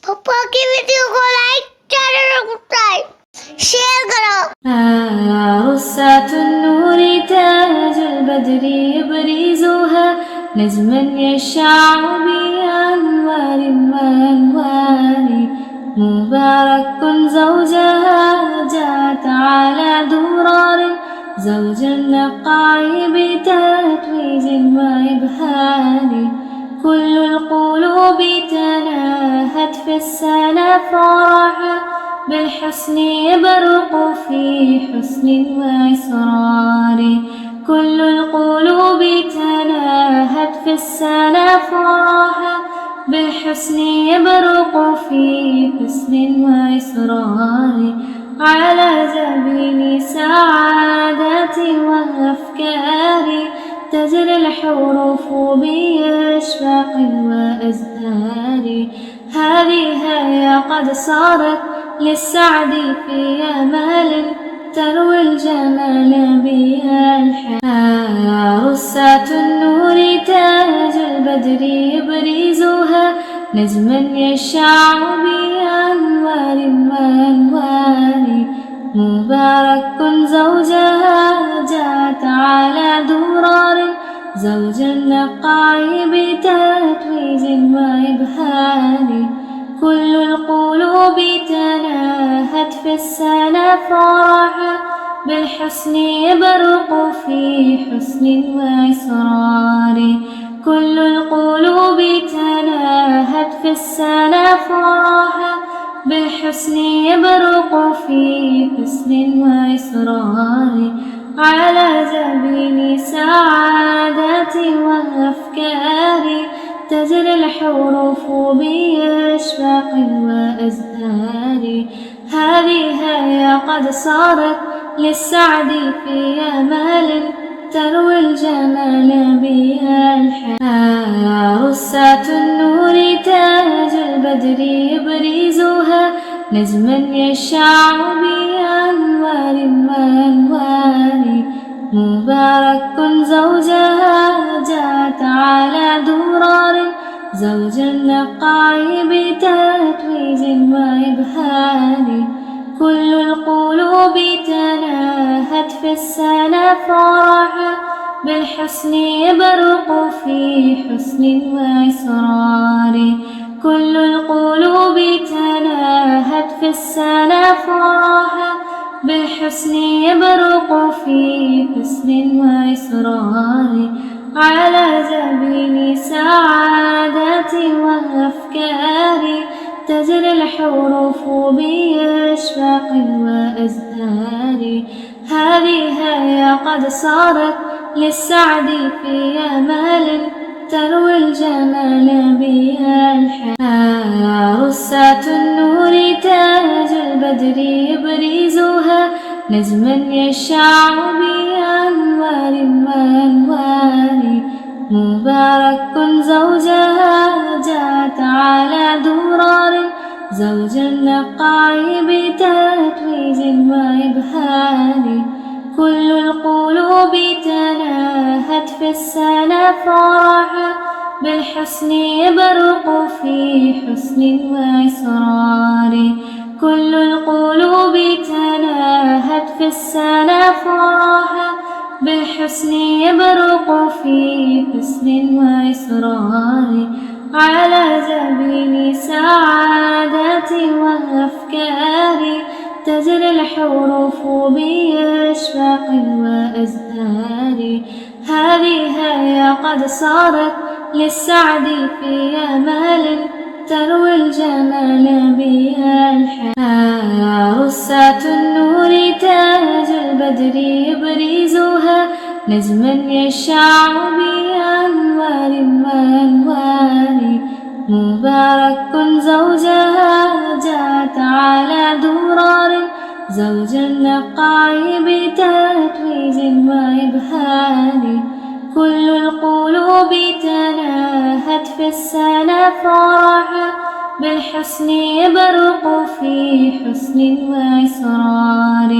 पापा की वीडियो को लाइक चैनल को सब्सक्राइब शेयर करो। غصات النور تاج البدر يبرزها نجما يشع بأنوار وأنوار مبارك زوجها جاءت على درار زوج النقاع بتتويج وإبهار كل القلوب تناهت في السنة فرحا بالحسن يبرق في حسن وإسرار كل القلوب تناهت في السنة فرحا بالحسن يبرق في حسن وإسرار على جبين سعادة وأفكار تجري الحروف بأشواق وأزهار هذه هي قد صارت للسعد في أمال تروي الجمال بها الحياة رصات النور تاج البدر يبرزها نجما يشع بأنوار وأنوار مبارك زوجها جاءت على درار زوج النقاع بتتويج وإبهار كل القلوب تناهت في السنة فرحا بالحسن يبرق في حسن وإسرار كل القلوب تناهت في السنة فرحا بالحسن يبرق في حسن وإسرار على جبين سعادة وأفكار تجري الحروف بأشواق وأزهار هذه هي قد صارت للسعد في أمال تروي الجمال بها الحياة رصات النور تاج البدر يبرزها نجما يشع بأنوار وأنوار مبارك زوجها جاءت على درار زوج النقاع بتتويج وإبهار كل القلوب تناهت في السنة فرحا بالحسن يبرق في حسن وإسرار كل القلوب تناهت في السنة فرحا بالحسن يبرق في حسن وإسرار على جبين سعادة وأفكار تجري الحروف بأشواق وأزهار هذه هي قد صارت للسعد في أمال تروي الجمال بها الحياة رصات النور تاج البدر يبرزها نجما يشع بأنوار وأنوار مبارك زوجها جاءت على درار زوج النقاع بتتويج وإبهار كل القلوب تناهت في السنة فرحا بالحسن يبرق في حسن وإسرار كل القلوب تناهت في السنة فرحا بالحسن يبرق في حسن وإسرار على جبين سعادة وأفكار تجري الحروف بأشواق وأزهار هذه هي قد صارت للسعد في أمال تروي الجمال بها الحياة رصات النور تاج البدر يبرزها نجما يشع بأنوار وأنوار مبارك زوجها جاءت على درار زوج النقاع بتتويج وإبهار كل القلوب تناهت في السنة فرحا بالحسن يبرق في حسن وإسرار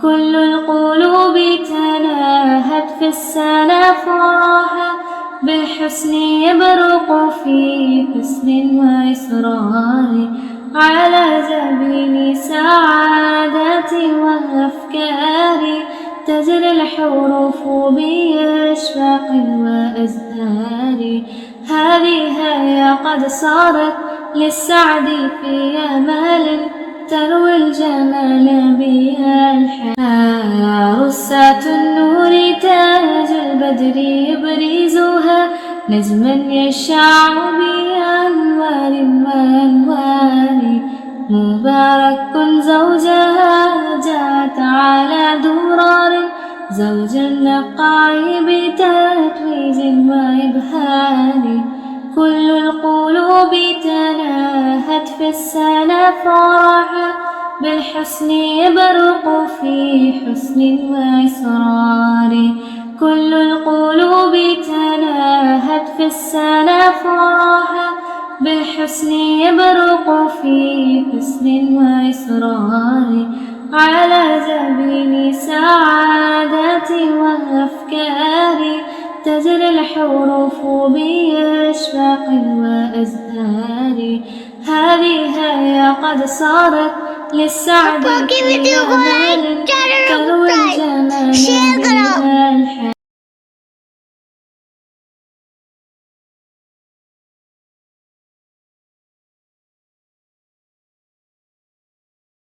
كل القلوب تناهت في السنة فرحا بالحسن يبرق في حسن وإسرار على سبيل سعادتي وأفكاري تجري الحروف بأشواق وأزهار. هذه هي قد صارت للسعد في أمال تروي الجمال بها الحياة. رسات النور تاج البدر يبرزها نجما يشع بأنوار وأنوار. مبارك زوجها جاءت على درار زوج النقاع بتتويج وإبهار. كل القلوب تناهت في السنة فرحا بالحسن يبرق في حسن وإسرار. كل القلوب تناهت في السنة فرحا بالحسن يبرق في حسن وإسرار. على سبيل سعادتي وأفكاري تجري الحروف بأشواق وأزهار. هذه هي قد صارت للسعد في أمال تروي الجمال بها الحياة.